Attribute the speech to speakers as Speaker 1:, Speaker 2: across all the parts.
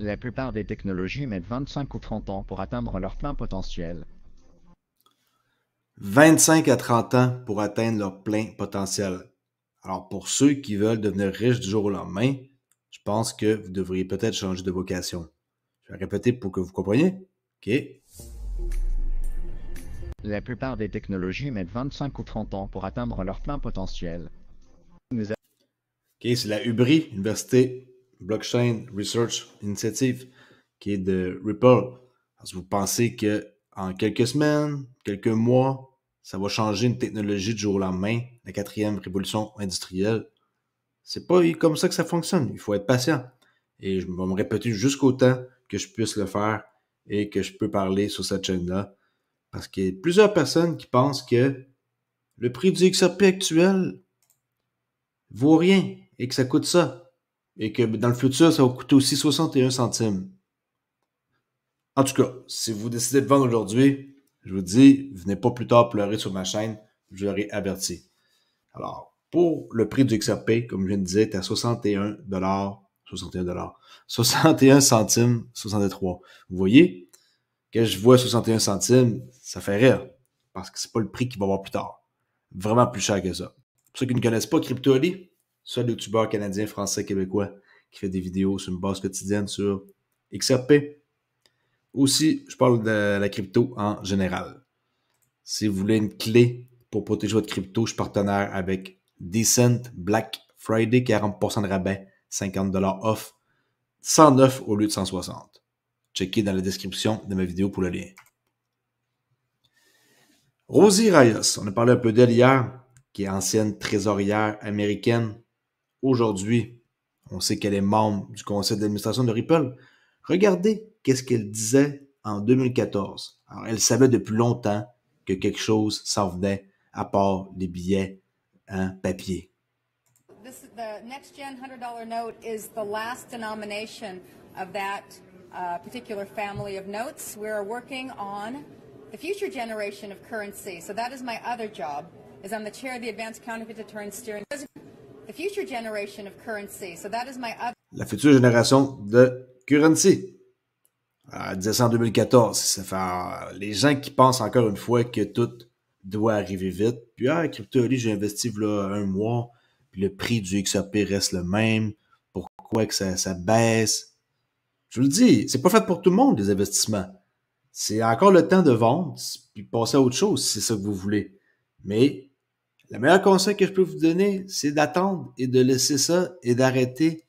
Speaker 1: La plupart des technologies mettent 25 ou 30 ans pour atteindre leur plein potentiel.
Speaker 2: 25 à 30 ans pour atteindre leur plein potentiel. Alors, pour ceux qui veulent devenir riches du jour au lendemain, je pense que vous devriez peut-être changer de vocation. Je vais répéter pour que vous compreniez. OK?
Speaker 1: La plupart des technologies mettent 25 ou 30 ans pour atteindre leur plein potentiel.
Speaker 2: OK, c'est la UBRI, Université Blockchain Research Initiative, qui est de Ripple. Parce que vous pensez que en quelques semaines, quelques mois, ça va changer une technologie du jour au lendemain, la quatrième révolution industrielle. C'est pas comme ça que ça fonctionne. Il faut être patient. Et je vais me répéter jusqu'au temps que je puisse le faire et que je peux parler sur cette chaîne-là. Parce qu'il y a plusieurs personnes qui pensent que le prix du XRP actuel vaut rien et que ça coûte ça. Et que dans le futur, ça va coûter aussi 61 centimes. En tout cas, si vous décidez de vendre aujourd'hui, je vous dis, venez pas plus tard pleurer sur ma chaîne, je l'aurai averti. Alors, pour le prix du XRP, comme je viens de dire, t'es à 61 61 centimes 63. Vous voyez, quand je vois 61 centimes, ça fait rire. Parce que c'est pas le prix qu'il va avoir plus tard. Vraiment plus cher que ça. Pour ceux qui ne connaissent pas CryptoAli, c'est un youtubeur canadien, français, québécois qui fait des vidéos sur une base quotidienne sur XRP. Aussi, je parle de la crypto en général. Si vous voulez une clé pour protéger votre crypto, je suis partenaire avec Decent Black Friday, 40% de rabais, 50$ off, 109 au lieu de 160. Checkez dans la description de ma vidéo pour le lien. Rosie Reyes, on a parlé un peu d'elle hier, qui est ancienne trésorière américaine. Aujourd'hui, on sait qu'elle est membre du conseil d'administration de Ripple. Regardez qu'est-ce qu'elle disait en 2014. Alors, elle savait depuis longtemps que quelque chose s'en venait à part les billets en papier.
Speaker 3: The next gen $100 note is the last denomination of that particular family of notes. We're working on the future generation of currency. So that is my other job, is I'm the chair of the Advanced Counterfeit Deterrence Steering. The future generation of currency. So that is my other.
Speaker 2: La future génération de currency. Elle disait ça en 2014. Ça fait les gens qui pensent encore une fois que tout doit arriver vite. Puis, CryptoAli, j'ai investi là 1 mois. Puis le prix du XRP reste le même. Pourquoi que ça baisse? Je vous le dis, c'est pas fait pour tout le monde, les investissements. C'est encore le temps de vendre, puis passer à autre chose, si c'est ça que vous voulez. Mais le meilleur conseil que je peux vous donner, c'est d'attendre et de laisser ça et d'arrêter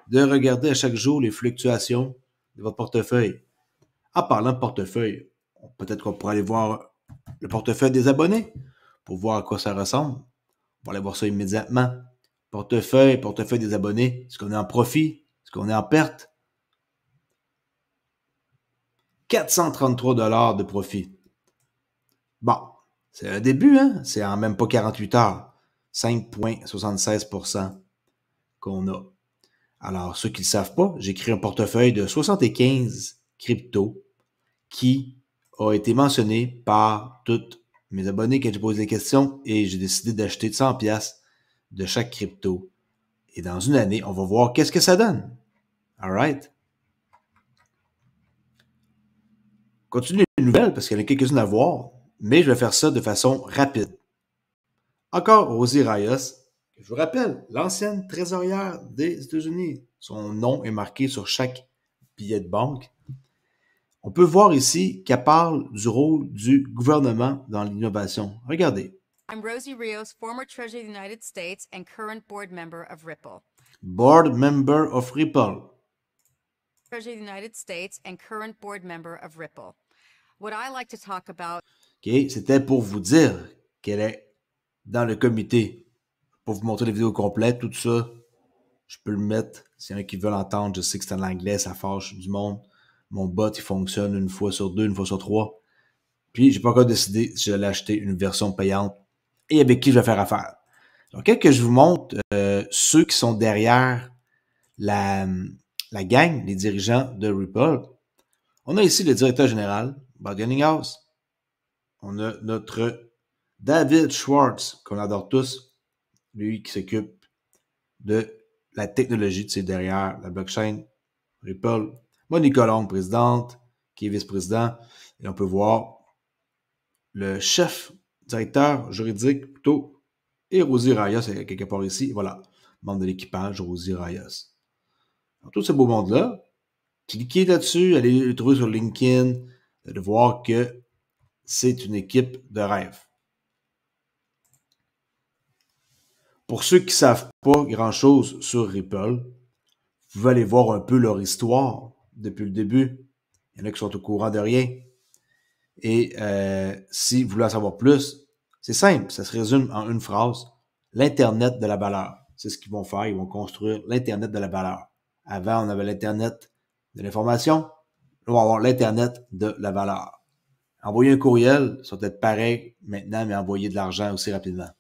Speaker 2: de regarder à chaque jour les fluctuations de votre portefeuille. En parlant de portefeuille, peut-être qu'on pourrait aller voir le portefeuille des abonnés pour voir à quoi ça ressemble. On va aller voir ça immédiatement. Portefeuille des abonnés. Est-ce qu'on est en profit? Est-ce qu'on est en perte? 433$ de profit. Bon, c'est un début, hein? C'est en même pas 48 heures. 5,76% qu'on a. Alors, ceux qui ne le savent pas, j'ai créé un portefeuille de 75 cryptos qui a été mentionné par tous mes abonnés quand j'ai posé des questions et j'ai décidé d'acheter 100$ de chaque crypto. Et dans une année, on va voir qu'est-ce que ça donne. Alright? Continue les nouvelles parce qu'il y en a quelques-unes à voir, mais je vais faire ça de façon rapide. Encore Rosie Reyes, je vous rappelle, l'ancienne trésorière des États-Unis. Son nom est marqué sur chaque billet de banque. On peut voir ici qu'elle parle du rôle du gouvernement dans l'innovation. Regardez.
Speaker 3: I'm Rosie Rios, former Treasurer of the United States and current board member of Ripple.
Speaker 2: Board member of Ripple.
Speaker 3: Treasurer of the United States and current board member of Ripple. What I like to talk about.
Speaker 2: OK, c'était pour vous dire qu'elle est dans le comité. Pour vous montrer les vidéos complètes, tout ça, je peux le mettre. S'il y en a qui veulent entendre, je sais que c'est en anglais, ça fâche du monde. Mon bot, il fonctionne 1 fois sur 2, 1 fois sur 3. Puis, j'ai pas encore décidé si j'allais acheter une version payante et avec qui je vais faire affaire. Donc, que je vous montre ceux qui sont derrière la gang, les dirigeants de Ripple. On a ici le directeur général, Bob House. On a notre David Schwartz, qu'on adore tous, lui qui s'occupe de la technologie, tu sais, derrière la blockchain, Ripple. Monique Colombe, présidente, qui est vice-président. Et on peut voir le chef, directeur juridique, plutôt, et Rosie Rayas, quelque part ici. Voilà, membre de l'équipage, Rosie Rayas. Alors, tout ce beau monde-là, cliquez là-dessus, allez le trouver sur LinkedIn, de voir que c'est une équipe de rêve. Pour ceux qui ne savent pas grand-chose sur Ripple, vous pouvez aller voir un peu leur histoire depuis le début. Il y en a qui sont au courant de rien. Et si vous voulez en savoir plus, c'est simple, ça se résume en une phrase. L'Internet de la valeur. C'est ce qu'ils vont faire, ils vont construire l'Internet de la valeur. Avant, on avait l'Internet de l'information. Là, on va avoir l'Internet de la valeur. Envoyer un courriel, ça va être pareil maintenant, mais envoyer de l'argent aussi rapidement.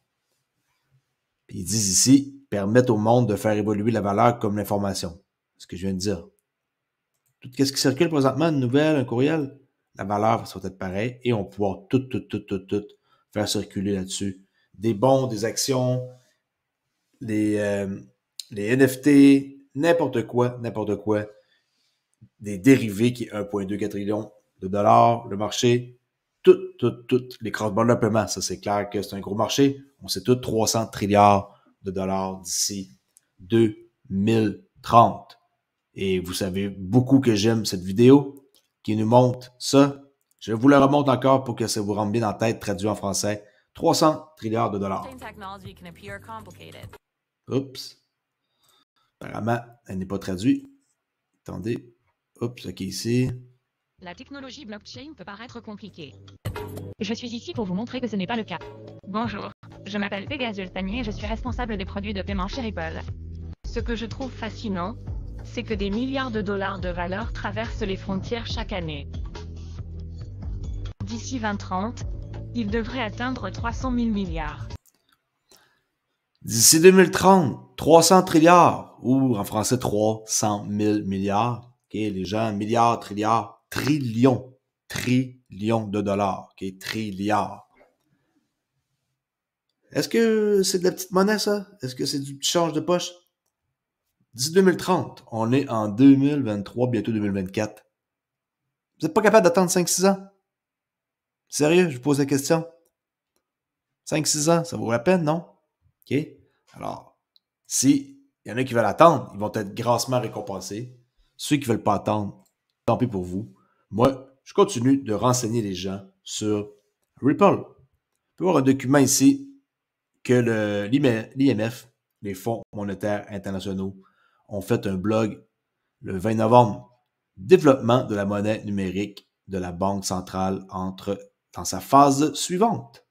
Speaker 2: Puis ils disent ici, permettre au monde de faire évoluer la valeur comme l'information. C'est ce que je viens de dire. Tout ce qui circule présentement, une nouvelle, un courriel, la valeur va être pareil et on va pouvoir tout faire circuler là-dessus. Des bons, des actions, les NFT, n'importe quoi, des dérivés qui est 1,2 quadrillion de dollars, le marché, tout, les cross-border de paiement, ça c'est clair que c'est un gros marché, on sait tout, 300 trilliards de dollars d'ici 2030. Et vous savez beaucoup que j'aime cette vidéo qui nous montre ça. Je vous la remonte encore pour que ça vous rentre bien en tête, traduit en français. 300 trilliards de dollars. Oups. Apparemment, elle n'est pas traduite. Attendez. Oups, ok, ici.
Speaker 4: La technologie blockchain peut paraître compliquée. Je suis ici pour vous montrer que ce n'est pas le cas. Bonjour, je m'appelle Pegasus Tanier et je suis responsable des produits de paiement chez Ripple. Ce que je trouve fascinant, c'est que des milliards de dollars de valeur traversent les frontières chaque année. D'ici 2030, il devrait atteindre 300 000 milliards.
Speaker 2: D'ici 2030, 300 trilliards, ou en français 300 000 milliards. OK, les gens, milliards, trilliards, trillions de dollars. OK, trilliards. Est-ce que c'est de la petite monnaie, ça? Est-ce que c'est du petit change de poche? D'ici 2030, on est en 2023, bientôt 2024. Vous n'êtes pas capable d'attendre 5-6 ans? Sérieux, je vous pose la question. 5-6 ans, ça vaut la peine, non? OK? Alors, si il y en a qui veulent attendre, ils vont être grassement récompensés. Ceux qui ne veulent pas attendre, tant pis pour vous. Moi, je continue de renseigner les gens sur Ripple. Vous pouvez voir un document ici que l'IMF, les Fonds monétaires internationaux, ont fait un blog le 20 novembre. Développement de la monnaie numérique de la Banque centrale dans sa phase suivante.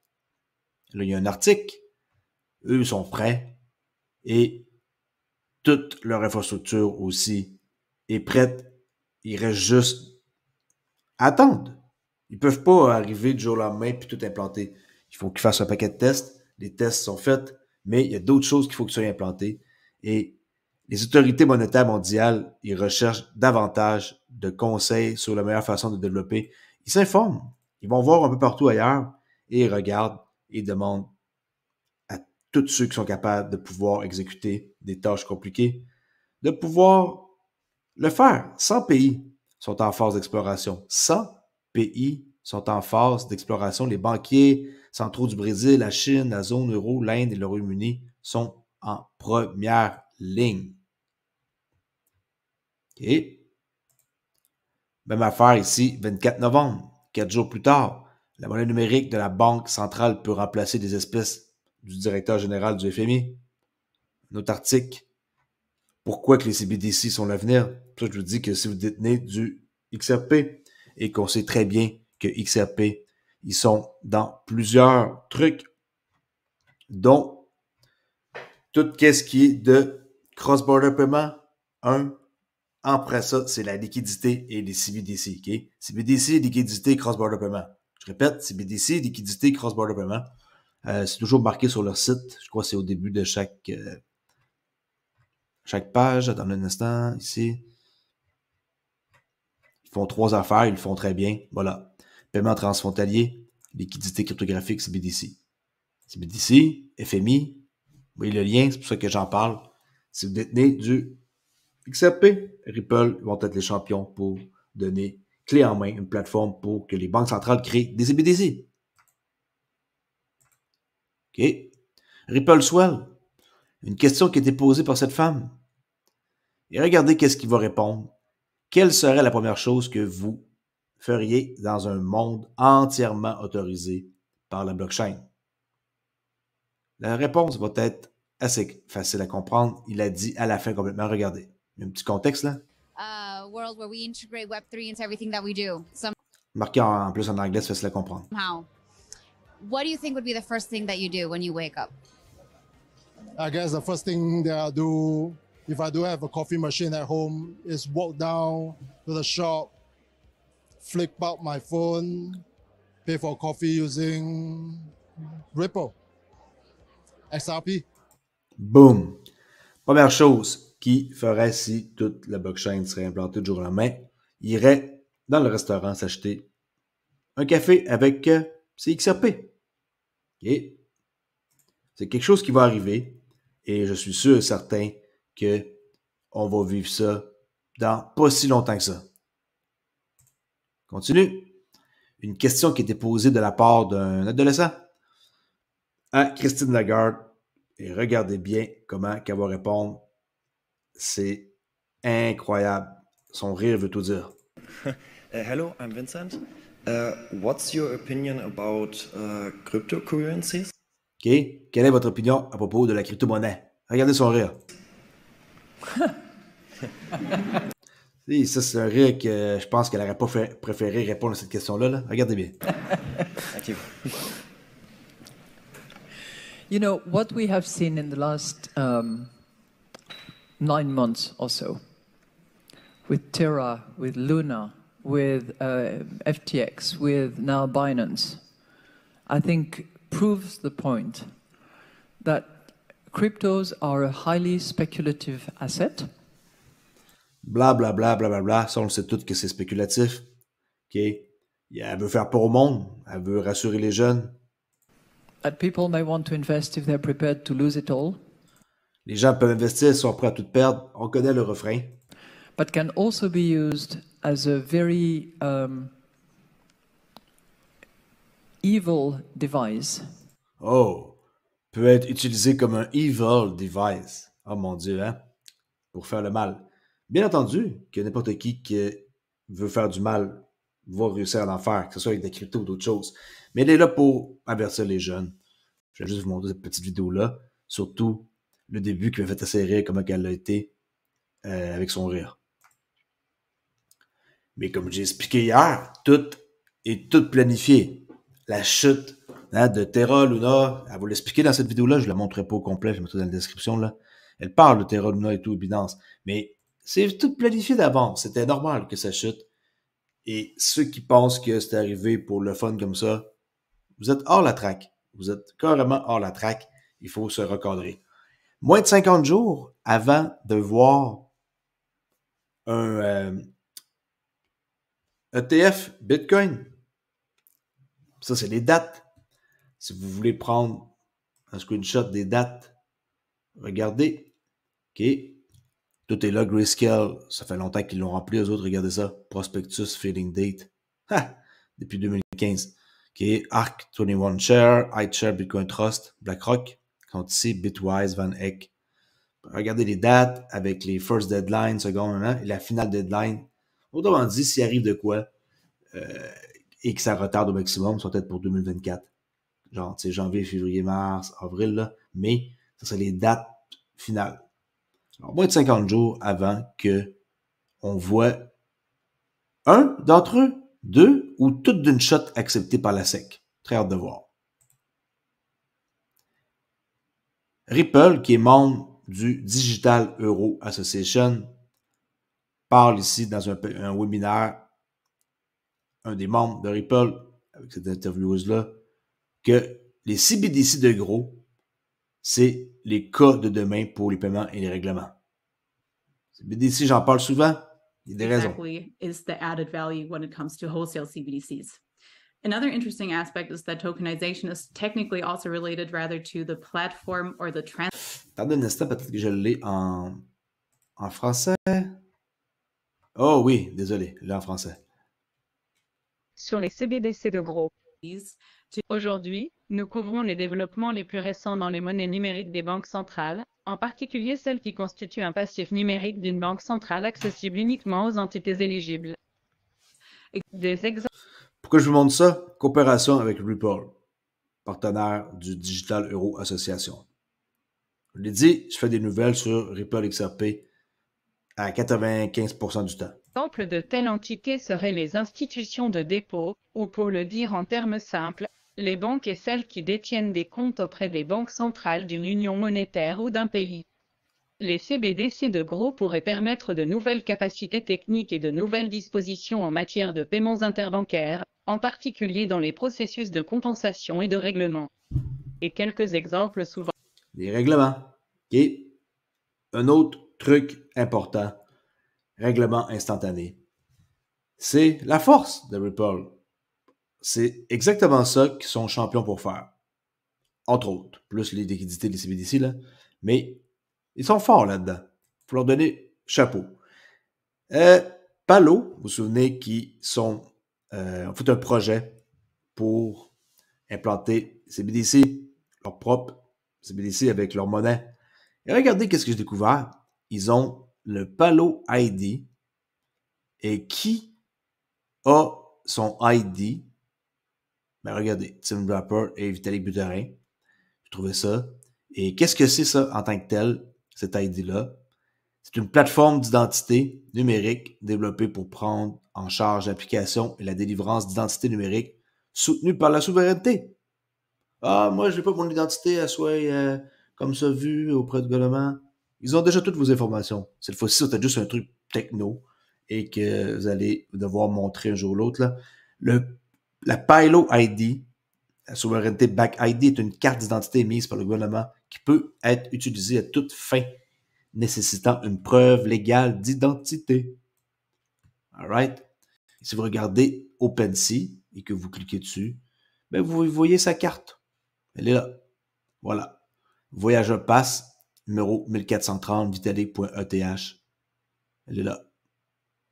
Speaker 2: Là, il y a un article. Eux sont prêts et toute leur infrastructure aussi est prête. Il reste juste à attendre. Ils ne peuvent pas arriver du jour au lendemain et tout implanter. Il faut qu'ils fassent un paquet de tests. Les tests sont faits, mais il y a d'autres choses qu'il faut que soient implantées. Et les autorités monétaires mondiales, ils recherchent davantage de conseils sur la meilleure façon de développer. Ils s'informent. Ils vont voir un peu partout ailleurs et ils regardent et demandent à tous ceux qui sont capables de pouvoir exécuter des tâches compliquées, de pouvoir le faire. 100 pays sont en phase d'exploration. 100 pays sont en phase d'exploration. Les banquiers centraux du Brésil, la Chine, la zone euro, l'Inde et le Royaume-Uni sont en première ligne. OK. Même affaire ici, 24 novembre, 4 jours plus tard, la monnaie numérique de la Banque centrale peut remplacer des espèces du directeur général du FMI. Un autre article. Pourquoi que les CBDC sont l'avenir? Ça, je vous dis que si vous détenez du XRP et qu'on sait très bien que XRP, ils sont dans plusieurs trucs, dont tout ce qui est de cross-border paiement, après ça, c'est la liquidité et les CBDC. Okay? CBDC, liquidité, cross-border paiement. Je répète, CBDC, liquidité, cross-border paiement. C'est toujours marqué sur leur site. Je crois que c'est au début de chaque page. Attends un instant, ici. Ils font 3 affaires, ils le font très bien. Voilà. Paiement transfrontalier, liquidité cryptographique, CBDC. CBDC, FMI. Vous voyez le lien, c'est pour ça que j'en parle. Si vous détenez du XRP, Ripple vont être les champions pour donner clé en main une plateforme pour que les banques centrales créent des CBDC. OK. Ripple Swell, une question qui a été posée par cette femme. Et regardez qu'est-ce qu'il va répondre. Quelle serait la première chose que vous feriez dans un monde entièrement autorisé par la blockchain? La réponse va être assez facile à comprendre. Il a dit à la fin complètement. Regardez. Il y a un petit contexte là.
Speaker 5: World where we integrate Web3 into everything that we do.
Speaker 2: Marqué en plus en anglais, c'est facile à comprendre.
Speaker 5: Somehow. What do you think would be the first thing that you do when you wake up?
Speaker 6: I guess the first thing that I'll do, if I do have a coffee machine at home, is walk down to the shop, flip out my phone, pay for coffee using Ripple, XRP.
Speaker 2: Boom! Première chose qu'il ferait si toute la blockchain serait implantée du jour au lendemain, il irait dans le restaurant s'acheter un café avec ses XRP. Okay. C'est quelque chose qui va arriver et je suis sûr et certain qu'on va vivre ça dans pas si longtemps que ça. Continue. Une question qui était posée de la part d'un adolescent à Christine Lagarde. Et regardez bien comment elle va répondre. C'est incroyable. Son rire veut tout dire.
Speaker 7: Hello, I'm Vincent. What's your opinion about cryptocurrencies?
Speaker 2: OK. Quelle est votre opinion à propos de la crypto-monnaie? Regardez son rire. Et ça, c'est un rire que je pense qu'elle n'aurait pas préféré répondre à cette question-là. Là. Regardez bien.
Speaker 7: Thank you.
Speaker 8: You know, what we have seen in the last 9 months or so, with Terra, with Luna, with FTX, with now Binance, I think proves the point that cryptos are a highly speculative asset.
Speaker 2: Bla, bla, bla, bla, bla, bla. Ça, on le sait tous que c'est spéculatif. OK? Elle veut faire peur au monde. Elle veut rassurer les jeunes.
Speaker 8: That people may want to invest if they're prepared to lose it all.
Speaker 2: Les gens peuvent investir, ils sont prêts à tout perdre. On connaît le refrain.
Speaker 8: But can also be used as a very evil device.
Speaker 2: Oh! Peut être utilisé comme un evil device. Oh mon Dieu, hein? Pour faire le mal. Bien entendu que n'importe qui veut faire du mal va réussir à en faire, que ce soit avec des cryptos ou d'autres choses. Mais elle est là pour avertir les jeunes. Je vais juste vous montrer cette petite vidéo-là. Surtout le début qui m'a fait assez rire, comment elle a été avec son rire. Mais comme j'ai expliqué hier, tout est tout planifié. La chute de Terra Luna, elle va l'expliquer dans cette vidéo-là, je ne la montrerai pas au complet, je vais mettre ça dans la description. Là. Elle parle de Terra Luna et tout, Binance. Mais c'est tout planifié d'avance. C'était normal que ça chute. Et ceux qui pensent que c'est arrivé pour le fun comme ça, vous êtes hors la traque. Vous êtes carrément hors la traque. Il faut se recadrer. Moins de 50 jours avant de voir un ETF Bitcoin. Ça, c'est les dates. Si vous voulez prendre un screenshot des dates, regardez. OK. Tout est là, Grayscale. Ça fait longtemps qu'ils l'ont rempli, eux autres. Regardez ça. Prospectus, Fading Date. Depuis 2015. OK. ARK 21 Share, iShare, Bitcoin Trust, BlackRock. Sont ici, Bitwise, Van Eck. Regardez les dates avec les first deadline, second, et la finale deadline. Autrement dit, s'il arrive de quoi et que ça retarde au maximum, ça va être pour 2024. Genre, tu sais, janvier, février, mars, avril, là. Mais ça serait les dates finales. Alors, moins de 50 jours avant que on voit un d'entre eux, deux, ou toutes d'une shot acceptées par la SEC. Très hâte de voir. Ripple, qui est membre du Digital Euro Association, parle ici dans un webinaire, un des membres de Ripple, avec cette intervieweuse-là, que les CBDC de gros, c'est les cas de demain pour les paiements et les règlements. CBDC, j'en parle souvent, il y a des raisons.
Speaker 9: Exactly, is the added value when it comes to wholesale CBDCs. Another interesting aspect is that tokenization is technically also related rather to the platform or the
Speaker 2: Attendez un instant, peut-être que je l'ai en En français? Oh oui, désolé, là en français.
Speaker 4: Sur les CBDC de gros. Aujourd'hui, nous couvrons les développements les plus récents dans les monnaies numériques des banques centrales, en particulier celles qui constituent un passif numérique d'une banque centrale accessible uniquement aux entités éligibles. Des exemples.
Speaker 2: Pourquoi je vous montre ça? Coopération avec Ripple, partenaire du Digital Euro Association. Je l'ai dit, je fais des nouvelles sur Ripple XRP à 95% du temps.
Speaker 4: Exemple de telles entités seraient les institutions de dépôt, ou pour le dire en termes simples, les banques et celles qui détiennent des comptes auprès des banques centrales d'une union monétaire ou d'un pays. Les CBDC de gros pourraient permettre de nouvelles capacités techniques et de nouvelles dispositions en matière de paiements interbancaires, en particulier dans les processus de compensation et de règlement. Et quelques exemples souvent.
Speaker 2: Les règlements. OK. Un autre truc important, règlement instantané, c'est la force de Ripple. C'est exactement ça qu'ils sont champions pour faire. Entre autres, plus les liquidités des CBDC, là. Mais ils sont forts là-dedans. Il faut leur donner chapeau. Palo, vous vous souvenez, qui ont fait un projet pour implanter CBDC, leur propre CBDC avec leur monnaie. Et regardez qu'est-ce que j'ai découvert. Ils ont le Palo ID. Et qui a son ID? Ben regardez, Tim Draper et Vitalik Buterin. Je trouvais ça. Et qu'est-ce que c'est ça en tant que tel, cet ID-là? C'est une plateforme d'identité numérique développée pour prendre en charge l'application et la délivrance d'identité numérique soutenue par la souveraineté. Ah, moi, je veux pas que mon identité elle soit comme ça vue auprès du gouvernement. Ils ont déjà toutes vos informations. Cette fois-ci, c'est juste un truc techno et que vous allez devoir montrer un jour ou l'autre. Là. La Pilo ID, la Sovereignty Back ID, est une carte d'identité émise par le gouvernement qui peut être utilisée à toute fin nécessitant une preuve légale d'identité. Alright? Si vous regardez OpenSea et que vous cliquez dessus, ben vous voyez sa carte. Elle est là. Voilà. Voyageur passe, numéro 1430, vitalik.eth. Elle est là.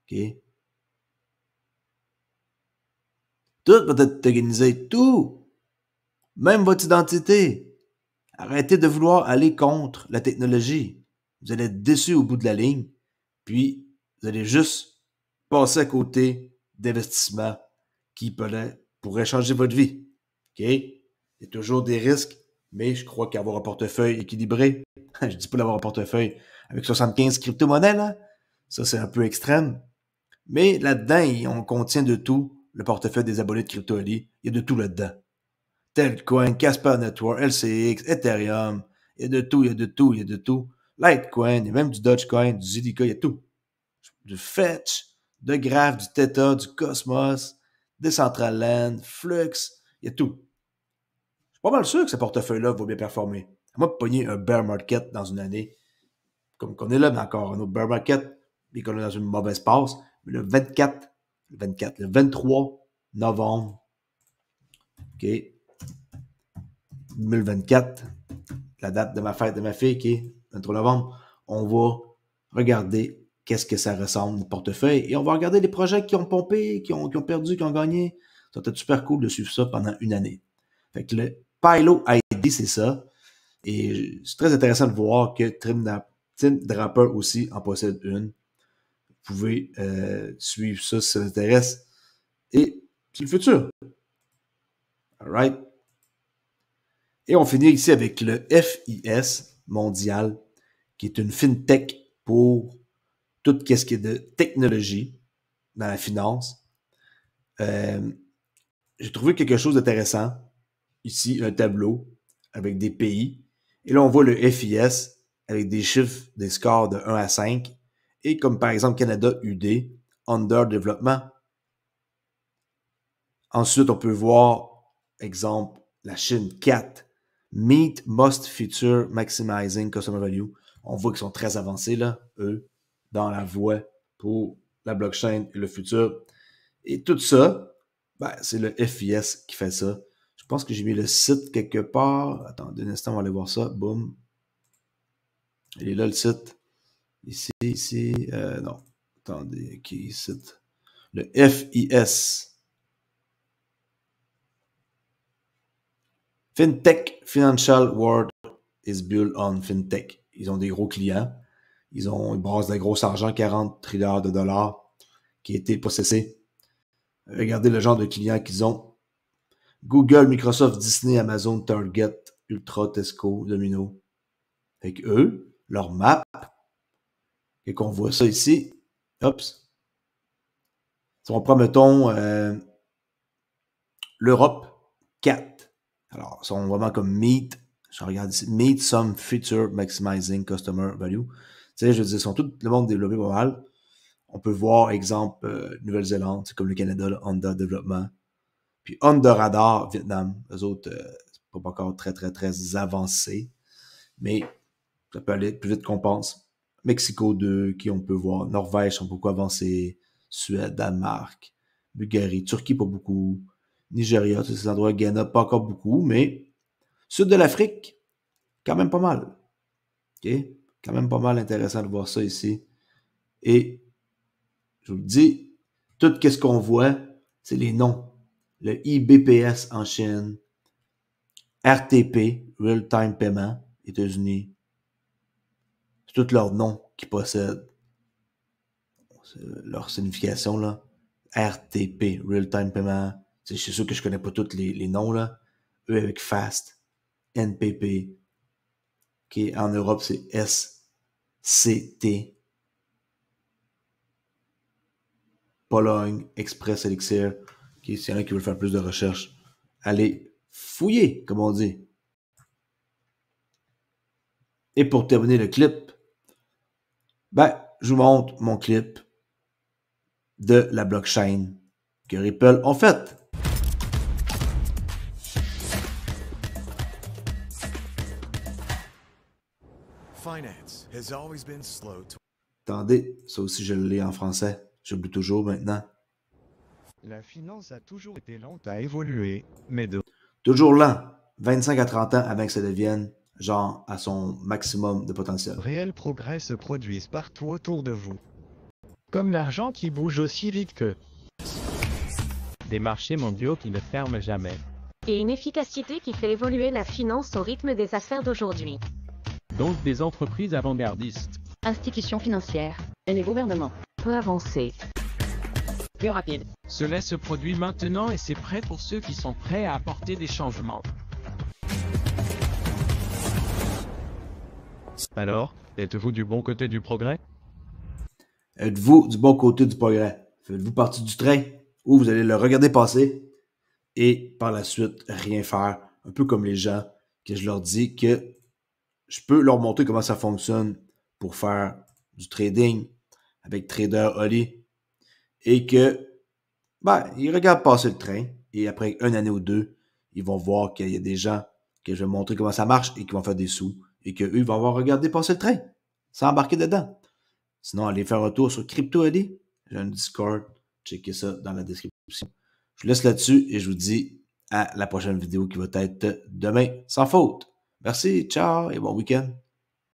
Speaker 2: OK? Tout peut être organisé, tout. Même votre identité. Arrêtez de vouloir aller contre la technologie. Vous allez être déçu au bout de la ligne, puis vous allez juste passer à côté d'investissements qui pourraient changer votre vie. OK? Il y a toujours des risques, mais je crois qu'avoir un portefeuille équilibré, je dis pas d'avoir un portefeuille avec 75 crypto-monnaies, là, ça c'est un peu extrême, mais là-dedans, on contient de tout. Le portefeuille des abonnés de CryptoAli, il y a de tout là-dedans. Telcoin, Casper Network, LCX, Ethereum, il y a de tout, il y a de tout, il y a de tout. Litecoin, il y a même du Dogecoin, du ZDK, il y a tout. Du Fetch, de Graph, du Theta, du Cosmos, Decentraland, Flux, il y a tout. Je suis pas mal sûr que ce portefeuille-là va bien performer. À moi de pogner un bear market dans une année, comme qu'on est là, mais encore un autre bear market, et qu'on est dans une mauvaise passe, mais le 23 novembre, OK, 2024, la date de ma fête de ma fille, OK, 23 novembre, on va regarder qu'est-ce que ça ressemble, le portefeuille, et on va regarder les projets qui ont pompé, qui ont perdu, qui ont gagné. Ça va être super cool de suivre ça pendant une année. Fait que le Pilo ID, c'est ça. Et c'est très intéressant de voir que Tim Draper aussi en possède une. Vous pouvez suivre ça si ça vous intéresse. Et c'est le futur. Alright. Et on finit ici avec le FIS mondial, qui est une fintech pour tout ce qui est de technologie dans la finance. J'ai trouvé quelque chose d'intéressant. Ici, un tableau avec des pays. Et là, on voit le FIS avec des chiffres, des scores de 1 à 5. Et comme par exemple Canada UD, under développement. Ensuite, on peut voir, exemple, la Chine 4, Meet Must Feature Maximizing Customer Value. On voit qu'ils sont très avancés, là, eux, dans la voie pour la blockchain et le futur. Et tout ça, ben, c'est le FIS qui fait ça. Je pense que j'ai mis le site quelque part. Attendez un instant, on va aller voir ça. Boum. Il est là, le site. Ici, non. Attendez, qui ici? Le FIS. Fintech Financial World is built on Fintech. Ils ont des gros clients. Ils brassent de gros argent, 40 trilliards de dollars qui a été processé. Regardez le genre de clients qu'ils ont. Google, Microsoft, Disney, Amazon, Target, Ultra, Tesco, Domino. Avec eux, leur map, et qu'on voit ça ici, oups. Si on prend, mettons, l'Europe, 4. Alors, ils sont vraiment comme Meet, je regarde ici, Meet some feature maximizing customer value. Tu sais, je veux dire, ils sont tout le monde développé pas mal. On peut voir, exemple, Nouvelle-Zélande, c'est comme le Canada, là, Honda Développement. Puis Honda Radar, Vietnam, eux autres, c'est pas encore très, très, très avancé. Mais ça peut aller plus vite qu'on pense. Mexico 2, qui on peut voir. Norvège sont beaucoup avancés. Suède, Danemark, Bulgarie, Turquie, pas beaucoup. Nigeria, tous ces endroits, Ghana, pas encore beaucoup, mais sud de l'Afrique, quand même pas mal. OK? Quand même pas mal intéressant de voir ça ici. Et, je vous le dis, tout ce qu'on voit, c'est les noms. Le IBPS en Chine, RTP, Real Time Payment, États-Unis. C'est tous leurs noms qu'ils possèdent. Leur signification, là. RTP, Real Time Payment. C'est sûr que je connais pas tous les noms, là. Eux avec Fast, NPP. Okay. En Europe, c'est SCT. Pologne, Express Elixir. Okay. S'il y en a qui veulent faire plus de recherches, allez fouiller, comme on dit. Et pour terminer le clip, je vous montre mon clip de la blockchain que Ripple ont fait.
Speaker 10: Finance has always been slow to...
Speaker 2: Attendez, ça aussi je le lis en français. J'oublie toujours maintenant.
Speaker 1: La finance a toujours été lente à évoluer, mais
Speaker 2: toujours lent. 25 à 30 ans avant que ça devienne genre à son maximum de potentiel.
Speaker 1: Réels progrès se produisent partout autour de vous. Comme l'argent qui bouge aussi vite que
Speaker 11: des marchés mondiaux qui ne ferment jamais.
Speaker 12: Et une efficacité qui fait évoluer la finance au rythme des affaires d'aujourd'hui.
Speaker 11: Donc des entreprises avant-gardistes,
Speaker 12: institutions financières et les gouvernements peu avancés, plus rapides.
Speaker 11: Cela se produit maintenant et c'est prêt pour ceux qui sont prêts à apporter des changements.
Speaker 1: Alors, êtes-vous du bon côté du progrès?
Speaker 2: Êtes-vous du bon côté du progrès? Faites-vous partie du train ou vous allez le regarder passer et par la suite rien faire? Un peu comme les gens que je leur dis que je peux leur montrer comment ça fonctionne pour faire du trading avec Trader Oli et que ils regardent passer le train et après une année ou deux, ils vont voir qu'il y a des gens que je vais montrer comment ça marche et qui vont faire des sous et qu'eux, ils vont avoir regardé passer le train sans embarquer dedans. Sinon, allez faire un tour sur Crypto Ali. J'ai un Discord. Checkez ça dans la description. Je vous laisse là-dessus et je vous dis à la prochaine vidéo qui va être demain sans faute. Merci, ciao et bon week-end.